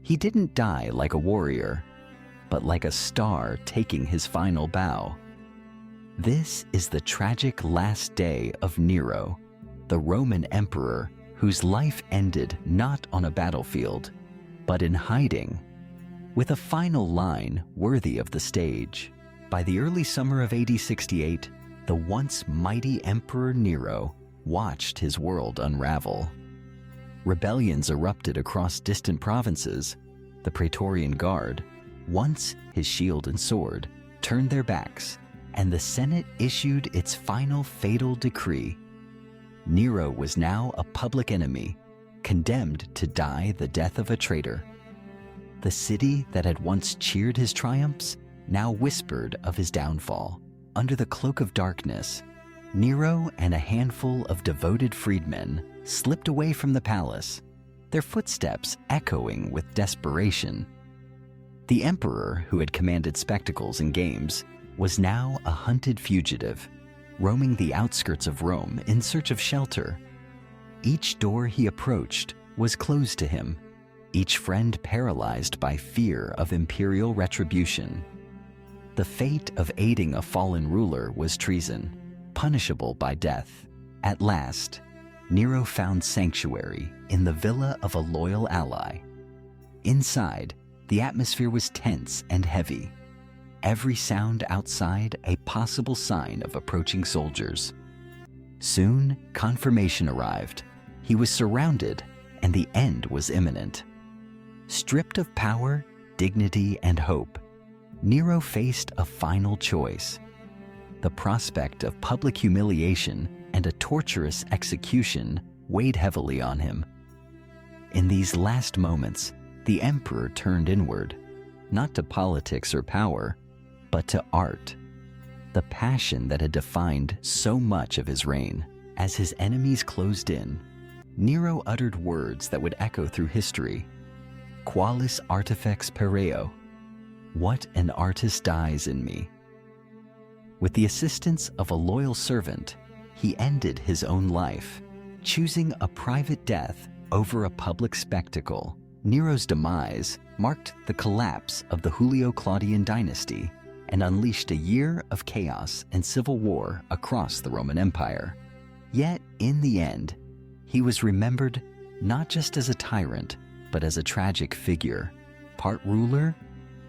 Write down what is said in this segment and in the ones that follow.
He didn't die like a warrior, but like a star taking his final bow. This is the tragic last day of Nero, the Roman emperor whose life ended not on a battlefield, but in hiding. With a final line worthy of the stage, by the early summer of AD 68, the once mighty Emperor Nero watched his world unravel. Rebellions erupted across distant provinces. The Praetorian Guard, once his shield and sword, turned their backs, and the Senate issued its final fatal decree. Nero was now a public enemy, condemned to die the death of a traitor. The city that had once cheered his triumphs now whispered of his downfall. Under the cloak of darkness, Nero and a handful of devoted freedmen slipped away from the palace, their footsteps echoing with desperation. The emperor, who had commanded spectacles and games, was now a hunted fugitive, roaming the outskirts of Rome in search of shelter. Each door he approached was closed to him, each friend paralyzed by fear of imperial retribution. The fate of aiding a fallen ruler was treason, punishable by death. At last, Nero found sanctuary in the villa of a loyal ally. Inside, the atmosphere was tense and heavy, every sound outside a possible sign of approaching soldiers. Soon, confirmation arrived. He was surrounded, and the end was imminent. Stripped of power, dignity, and hope, Nero faced a final choice. The prospect of public humiliation and a torturous execution weighed heavily on him. In these last moments, the emperor turned inward, not to politics or power, but to art, the passion that had defined so much of his reign. As his enemies closed in, Nero uttered words that would echo through history. Qualis artifex pereo. What an artist dies in me. With the assistance of a loyal servant, he ended his own life, choosing a private death over a public spectacle. Nero's demise marked the collapse of the Julio-Claudian dynasty and unleashed a year of chaos and civil war across the Roman Empire. Yet, in the end, he was remembered not just as a tyrant, but as a tragic figure, part ruler,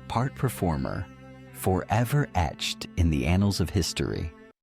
part performer, forever etched in the annals of history.